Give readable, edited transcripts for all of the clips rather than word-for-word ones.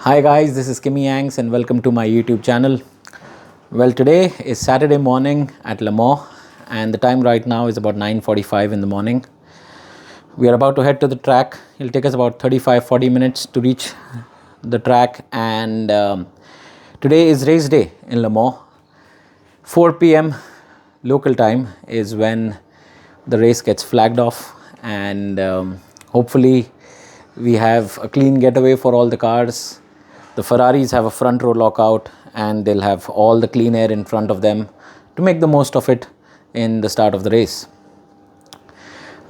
Hi guys, this is Kimmy Yanks and welcome to my YouTube channel. Well, today is Saturday morning at Le Mans and the time right now is about 9:45 in the morning. We are about to head to the track. It'll take us about 35-40 minutes to reach the track, and today is race day in Le Mans. 4 p.m. local time is when the race gets flagged off, and hopefully we have a clean getaway for all the cars. The Ferraris have a front row lockout and they'll have all the clean air in front of them to make the most of it in the start of the race.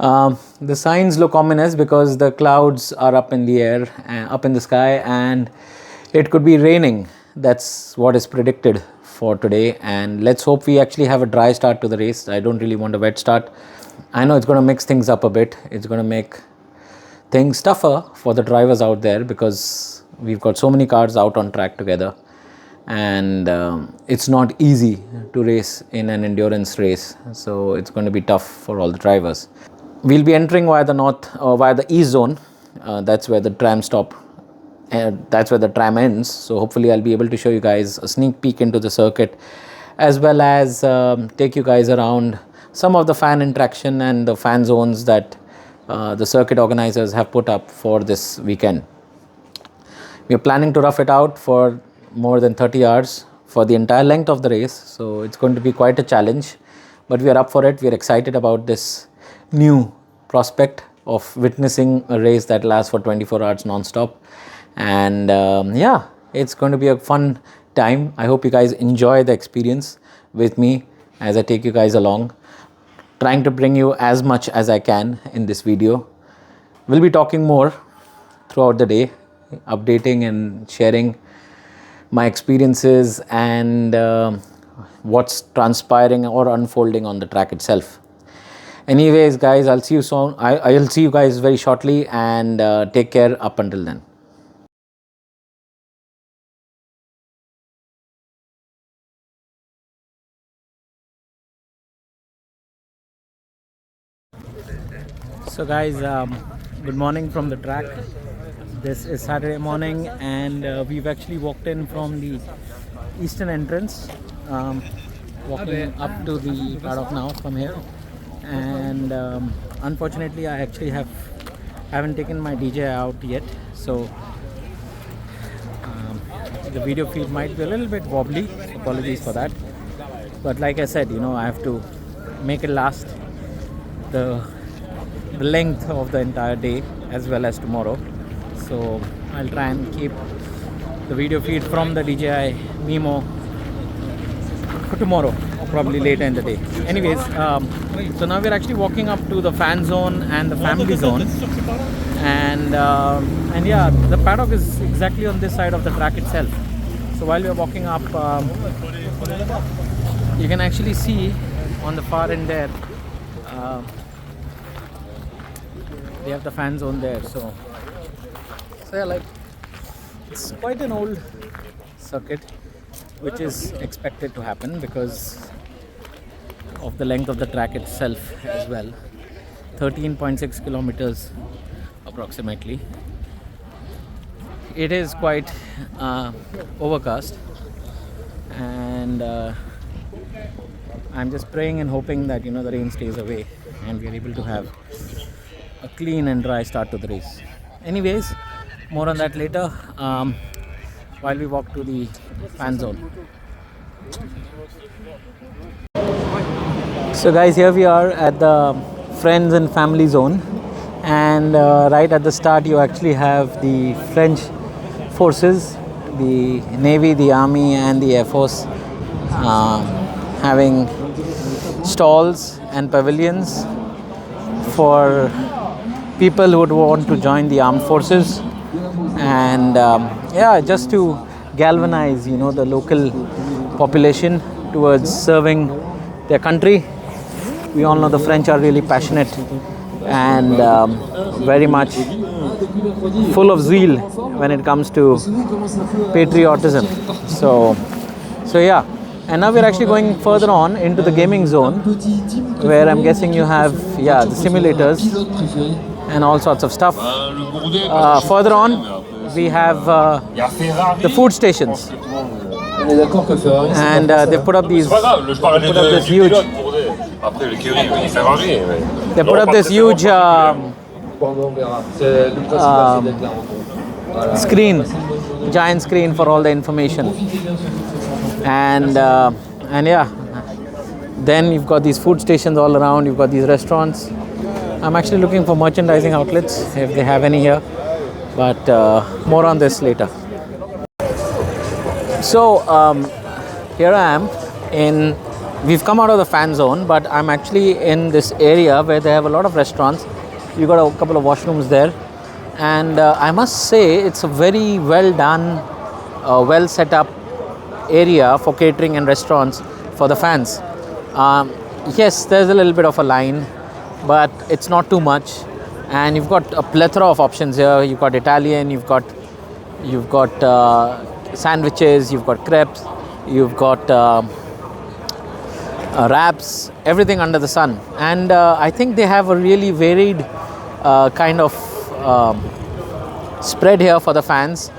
The signs look ominous because the clouds are up in the air, up in the sky, and it could be raining. That's what is predicted for today, and let's hope we actually have a dry start to the race. I don't really want a wet start. I know it's going to mix things up a bit. It's going to make things tougher for the drivers out there because we've got so many cars out on track together, and it's not easy to race in an endurance race, so it's going to be tough for all the drivers. We'll be entering via the east zone. That's where the tram stop, that's where the tram ends. So hopefully I'll be able to show you guys a sneak peek into the circuit, as well as take you guys around some of the fan interaction and the fan zones that the circuit organizers have put up for this weekend. We are planning to rough it out for more than 30 hours for the entire length of the race, so it's going to be quite a challenge, but we are up for it. We are excited about this new prospect of witnessing a race that lasts for 24 hours non-stop, and yeah, it's going to be a fun time. I hope you guys enjoy the experience with me as I take you guys along, trying to bring you as much as I can in this video. We'll be talking more throughout the day, updating and sharing my experiences and what's transpiring or unfolding on the track itself. Anyways guys, I'll see you soon. I'll see you guys very shortly, and take care up until then. So guys, good morning from the track. This is Saturday morning, and we've actually walked in from the eastern entrance, walking up to the paddock now from here, and unfortunately I actually haven't taken my DJI out yet, so the video feed might be a little bit wobbly. Apologies for that, but like I said, I have to make it last the length of the entire day as well as tomorrow. So I'll try and keep the video feed from the DJI Mimo for tomorrow, or probably later in the day. Anyways, so now we're actually walking up to the fan zone and the family zone, and yeah, the paddock is exactly on this side of the track itself. So while we're walking up, you can actually see on the far end there, they have the fan zone there. So yeah, like, it's quite an old circuit, which is expected to happen because of the length of the track itself as well. 13.6 kilometers approximately. It is quite overcast, and I'm just praying and hoping that the rain stays away and we're able to have a clean and dry start to the race. Anyways, more on that later, while we walk to the fan zone. So guys, here we are at the friends and family zone, and right at the start you actually have the French forces, the Navy, the Army and the Air Force, having stalls and pavilions for people who would want to join the armed forces, and yeah, just to galvanize the local population towards serving their country. We all know the French are really passionate and very much full of zeal when it comes to patriotism. So yeah, and now we're actually going further on into the gaming zone, where I'm guessing you have the simulators and all sorts of stuff. Further on we have the food stations. And they put up these. This huge. They put up this huge screen, giant screen for all the information. And yeah, then you've got these food stations all around. You've got these restaurants. I'm actually looking for merchandising outlets if they have any here, but more on this later. So here I am we've come out of the fan zone, but I'm actually in this area where they have a lot of restaurants. You've got a couple of washrooms there, and I must say it's a very well done, well set up area for catering and restaurants for the fans. Yes, there's a little bit of a line, but it's not too much, and you've got a plethora of options here. You've got Italian, you've got sandwiches, you've got crepes, you've got wraps, everything under the sun. And I think they have a really varied kind of spread here for the fans.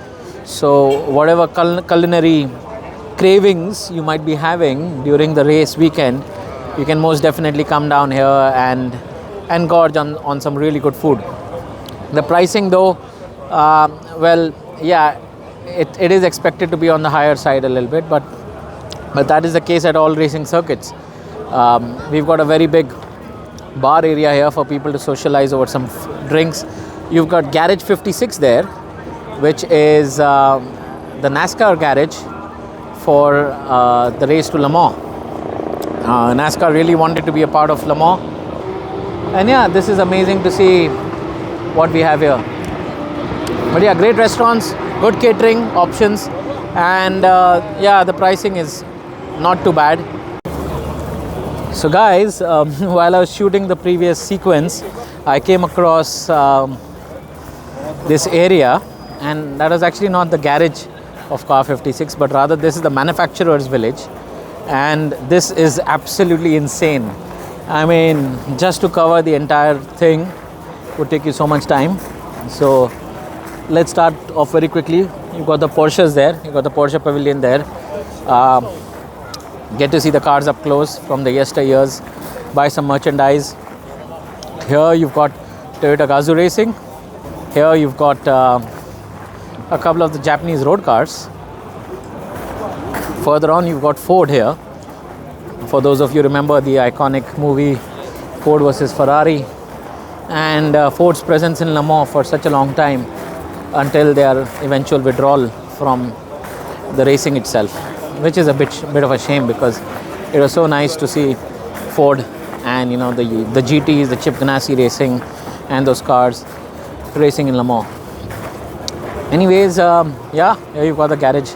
So whatever culinary cravings you might be having during the race weekend, you can most definitely come down here and gorge on some really good food. The pricing though, well, yeah, it is expected to be on the higher side a little bit, but that is the case at all racing circuits. We've got a very big bar area here for people to socialize over some drinks. You've got Garage 56 there, which is the NASCAR garage for the race to Le Mans. NASCAR really wanted to be a part of Le Mans, and yeah, this is amazing to see what we have here. But yeah, great restaurants, good catering options, and yeah, the pricing is not too bad. So guys, while I was shooting the previous sequence, I came across this area, and that was actually not the garage of Car 56, but rather this is the manufacturer's village, and this is absolutely insane. I mean, just to cover the entire thing would take you so much time. So let's start off very quickly. You've got the Porsches there, you've got the Porsche pavilion there. Get to see the cars up close from the yesteryears, buy some merchandise. Here you've got Toyota Gazoo Racing. Here you've got a couple of the Japanese road cars. Further on you've got Ford here. For those of you remember the iconic movie Ford versus Ferrari, and Ford's presence in Le Mans for such a long time until their eventual withdrawal from the racing itself, which is a bit of a shame, because it was so nice to see Ford and the GTs, the Chip Ganassi racing, and those cars racing in Le Mans. Anyways, yeah, here you've got the Garage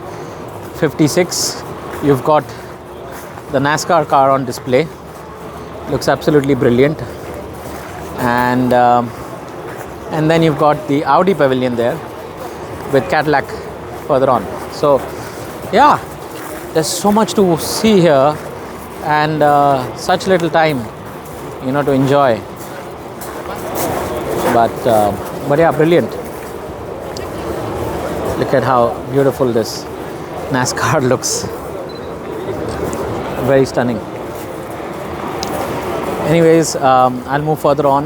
56. You've got the NASCAR car on display. Looks absolutely brilliant. And then you've got the Audi pavilion there with Cadillac further on. So yeah, there's so much to see here, and such little time to enjoy, but yeah, brilliant. Look at how beautiful this NASCAR looks. Very stunning. Anyways, I'll move further on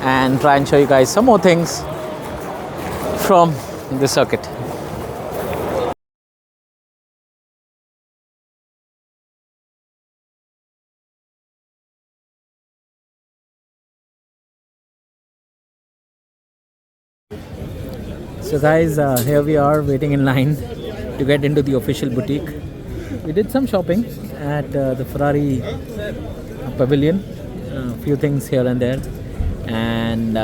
and try and show you guys some more things from the circuit. So guys, here we are waiting in line to get into the official boutique. We did some shopping at the Ferrari pavilion, a few things here and there, and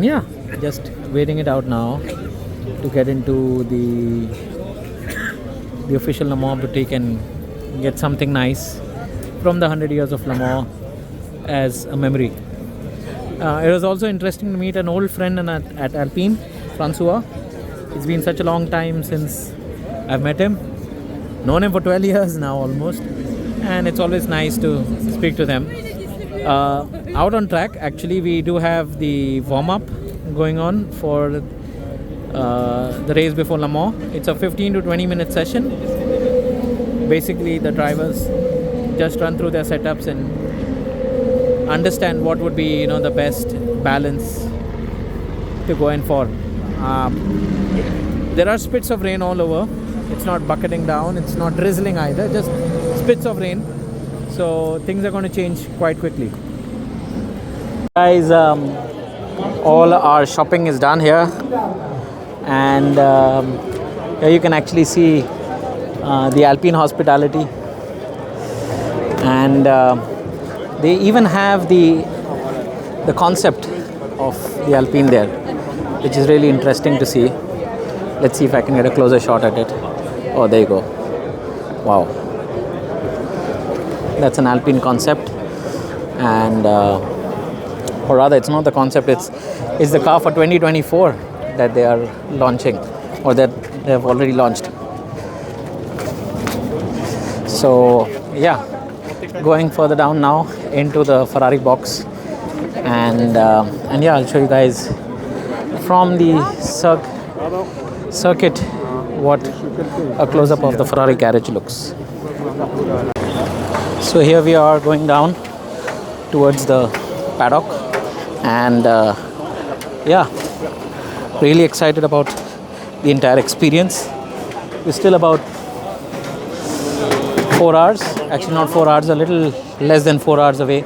yeah, just waiting it out now to get into the official Le Mans boutique and get something nice from the 100 years of Le Mans as a memory. It was also interesting to meet an old friend at Alpine, Francois. It's been such a long time since I've met him. Known him for 12 years now almost, and it's always nice to speak to them. Out on track, actually, we do have the warm-up going on for the race before Le Mans. It's a 15 to 20 minute session. Basically, the drivers just run through their setups and understand what would be, the best balance to go in for. There are spits of rain all over. It's not bucketing down, it's not drizzling either, just spits of rain. So things are going to change quite quickly. Guys, all our shopping is done here, and here you can actually see the Alpine Hospitality, and they even have the concept of the Alpine there, which is really interesting to see. Let's see if I can get a closer shot at it. Oh, there you go. Wow, that's an Alpine concept, and or rather it's not the concept, it's the car for 2024 that they are launching, or that they have already launched. So yeah, going further down now into the Ferrari box, and yeah, I'll show you guys from the circuit what a close-up of the Ferrari garage looks. So here we are going down towards the paddock, and yeah, really excited about the entire experience. We're still about 4 hours, actually not 4 hours, a little less than 4 hours away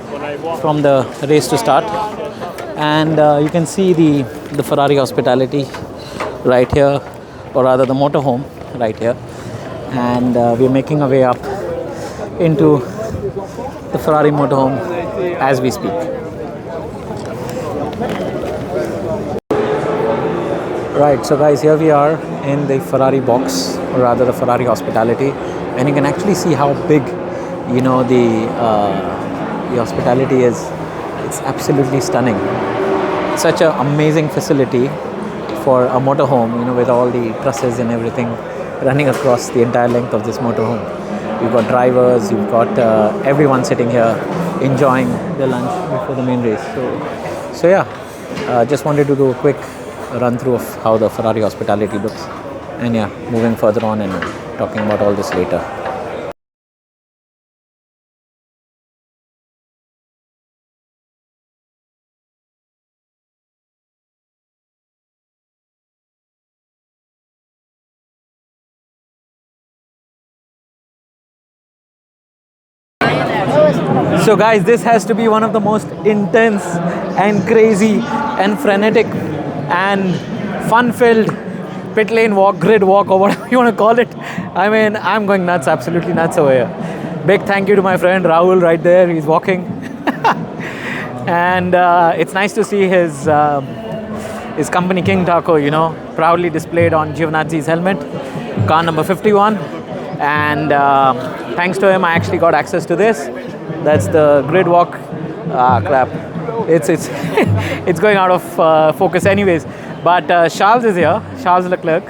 from the race to start, and you can see the Ferrari Hospitality right here, or rather the motorhome right here, and we're making our way up into the Ferrari motorhome as we speak. Right, so guys, here we are in the Ferrari box, or rather the Ferrari Hospitality, and you can actually see how big, the hospitality is. It's absolutely stunning. Such an amazing facility for a motorhome, with all the trusses and everything running across the entire length of this motorhome. You've got drivers, you've got everyone sitting here enjoying their lunch before the main race. So yeah, just wanted to do a quick run through of how the Ferrari Hospitality looks, and yeah, moving further on and talking about all this later. So guys, this has to be one of the most intense and crazy and frenetic and fun-filled pit lane walk, grid walk, or whatever you want to call it. I mean, I'm going nuts, absolutely nuts over here. Big thank you to my friend Rahul right there, he's walking. And it's nice to see his company King Taco, proudly displayed on Giovinazzi's helmet, car number 51. And thanks to him, I actually got access to this. That's the grid walk. Crap, it's it's going out of focus anyways. But Charles is here, Charles Leclerc,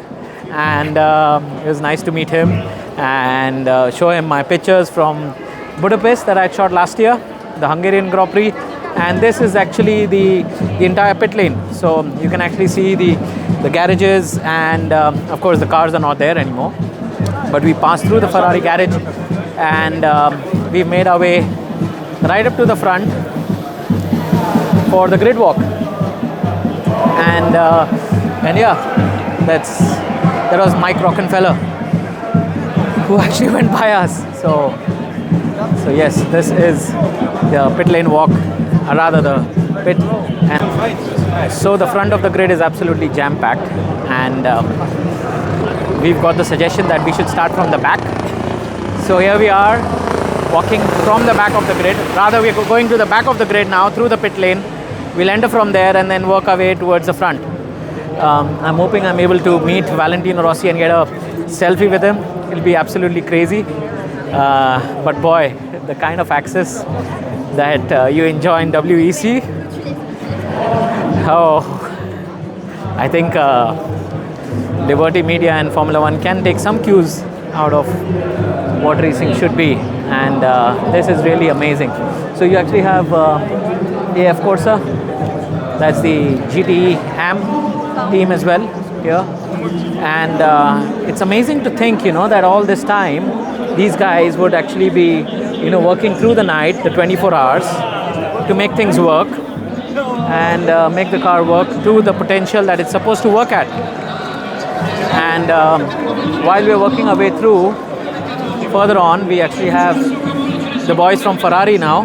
and it was nice to meet him and show him my pictures from Budapest that I shot last year, the Hungarian Grand Prix. And this is actually the entire pit lane, so you can actually see the garages, and of course the cars are not there anymore, but we passed through the Ferrari garage, and we've made our way right up to the front for the grid walk. And yeah, that was Mike Rockenfeller who actually went by us. So yes, this is the pit lane walk, or rather the pit. And so the front of the grid is absolutely jam-packed, and we've got the suggestion that we should start from the back. So here we are, walking from the back of the grid. Rather, we're going to the back of the grid now through the pit lane. We'll enter from there and then work our way towards the front. I'm hoping I'm able to meet Valentino Rossi and get a selfie with him. It'll be absolutely crazy. But boy, the kind of access that you enjoy in WEC, I think Liberty Media and Formula One can take some cues out of what racing should be, and this is really amazing. So you actually have AF Corsa, that's the GTE AM team as well, here. And it's amazing to think, that all this time, these guys would actually be, working through the night, the 24 hours, to make things work and make the car work to the potential that it's supposed to work at. And while we're working our way through, further on, we actually have the boys from Ferrari now,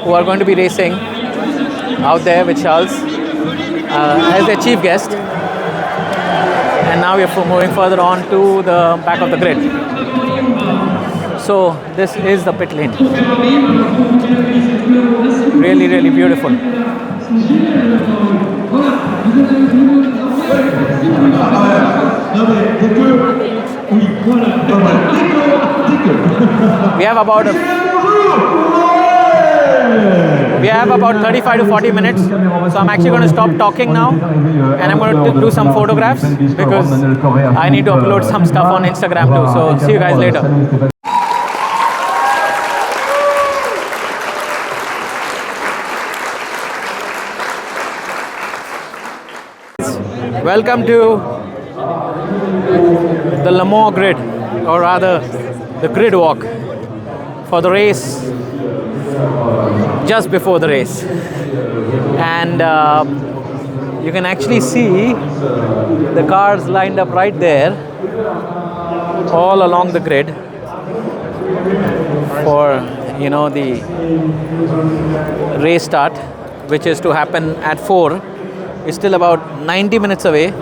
who are going to be racing out there with Charles as their chief guest. And now we're moving further on to the back of the grid. So this is the pit lane. Really, really beautiful. We have about 35 to 40 minutes, so I'm actually going to stop talking now, and I'm going to do some photographs because I need to upload some stuff on Instagram too. So see you guys later. Welcome to the Le Mans grid, or rather the grid walk for the race, just before the race. And you can actually see the cars lined up right there all along the grid for the race start, which is to happen at 4. It's still about 90 minutes away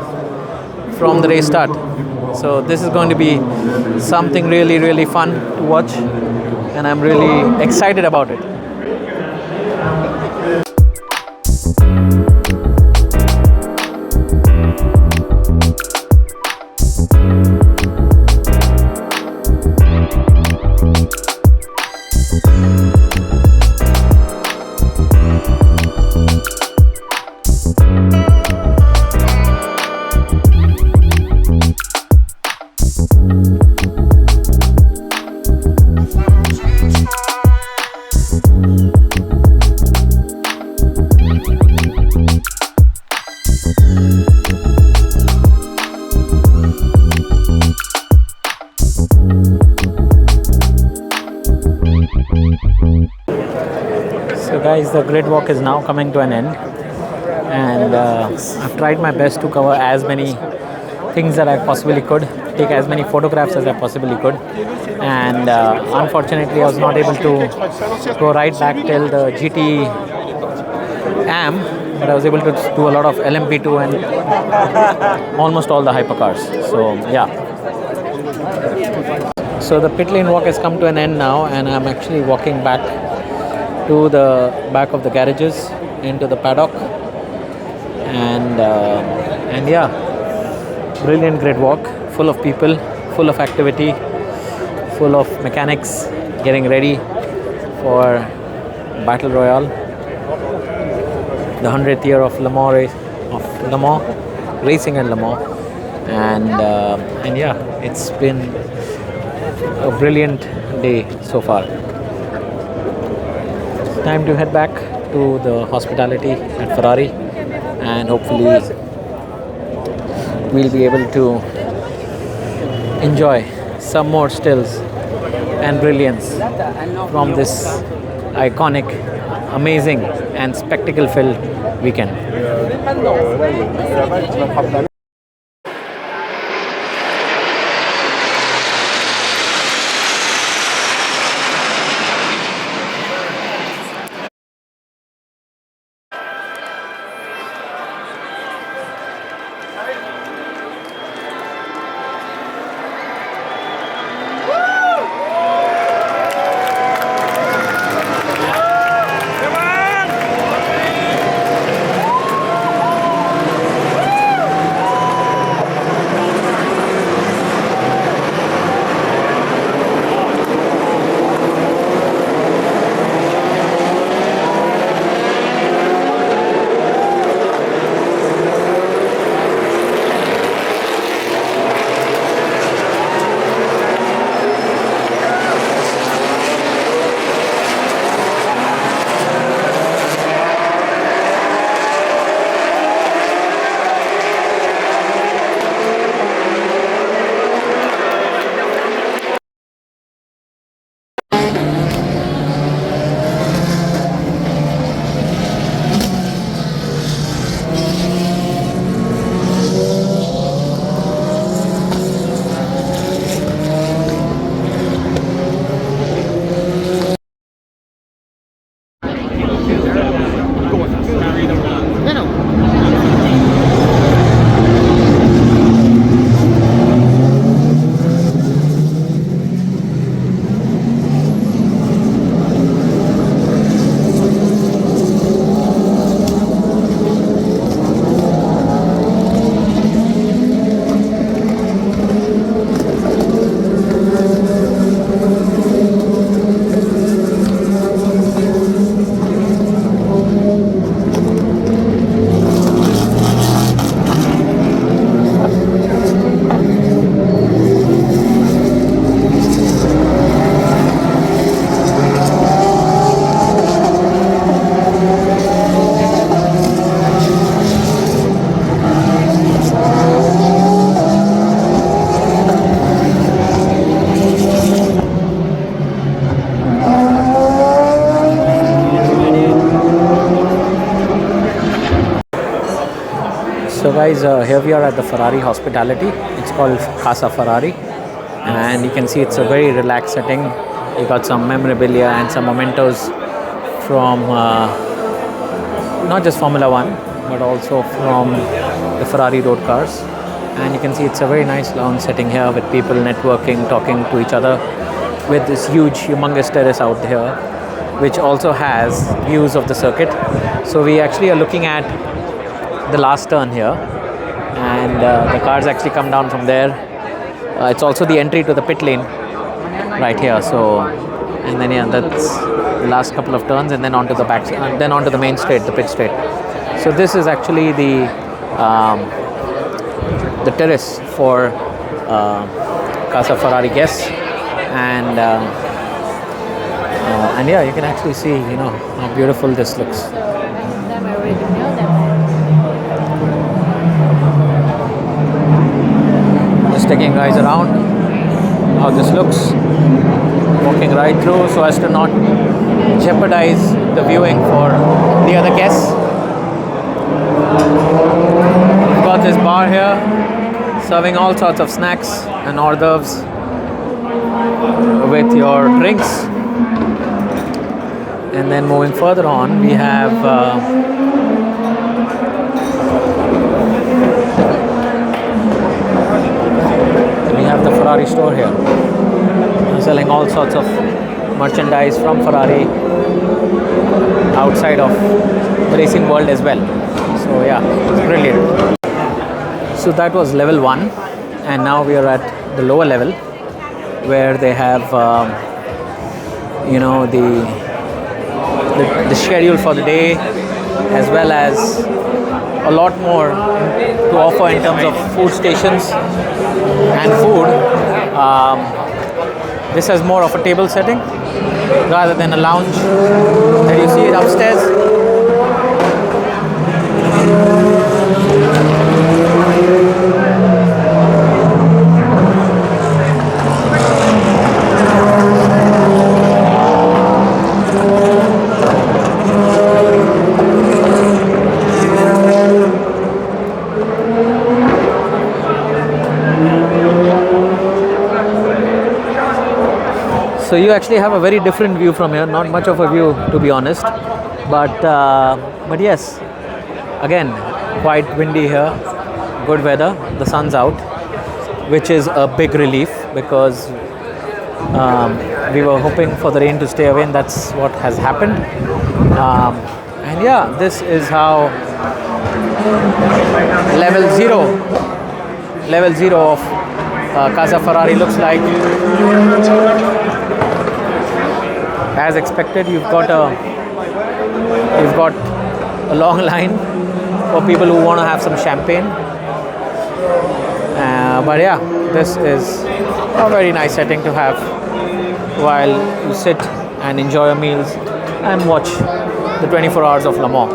from the race start. So this is going to be something really, really fun to watch, and I'm really excited about it. So guys, the grid walk is now coming to an end, and I've tried my best to cover as many things that I possibly could, take as many photographs as I possibly could, and unfortunately I was not able to go right back till the GT AM, but I was able to do a lot of LMP2 and almost all the hypercars. So yeah. So the pit lane walk has come to an end now, and I'm actually walking back to the back of the garages into the paddock, and yeah, brilliant grid walk, full of people, full of activity, full of mechanics getting ready for Battle Royale, the 100th year of Le Mans racing in Le Mans, and yeah, it's been a brilliant day so far. Time to head back to the hospitality at Ferrari, and hopefully we'll be able to enjoy some more stills and brilliance from this iconic, amazing and spectacle-filled weekend. guys, here we are at the Ferrari Hospitality. It's called Casa Ferrari, and you can see it's a very relaxed setting. You got some memorabilia and some mementos from not just Formula 1 but also from the Ferrari road cars. And you can see it's a very nice lounge setting here with people networking, talking to each other, with this huge humongous terrace out here, which also has views of the circuit. So we actually are looking at the last turn here, and the cars actually come down from there. It's also the entry to the pit lane right here. So, and then yeah, that's the last couple of turns, and then onto the back, then onto the main straight, the pit straight. So this is actually the terrace for Casa Ferrari guests, and yeah, you can actually see, you know, how beautiful this looks. Just taking guys around how this looks, walking right through so as to not jeopardize the viewing for the other guests. We've got this bar here serving all sorts of snacks and hors d'oeuvres with your drinks. And then moving further on, we have the Ferrari store here, selling all sorts of merchandise from Ferrari outside of the racing world as well. So yeah, it's brilliant. So that was level 1, and now we are at the lower level where they have you know, the schedule for the day, as well as a lot more to offer in terms of food stations and food. This has more of a table setting rather than a lounge that you see it upstairs. So you actually have a very different view from here. Not much of a view, to be honest, but yes, again, quite windy here. Good weather. The sun's out, which is a big relief because we were hoping for the rain to stay away, and that's what has happened. And yeah, this is how level zero of Casa Ferrari looks like. As expected, you've got a long line for people who want to have some champagne. But yeah, this is a very nice setting to have while you sit and enjoy your meals and watch the 24 hours of Le Mans.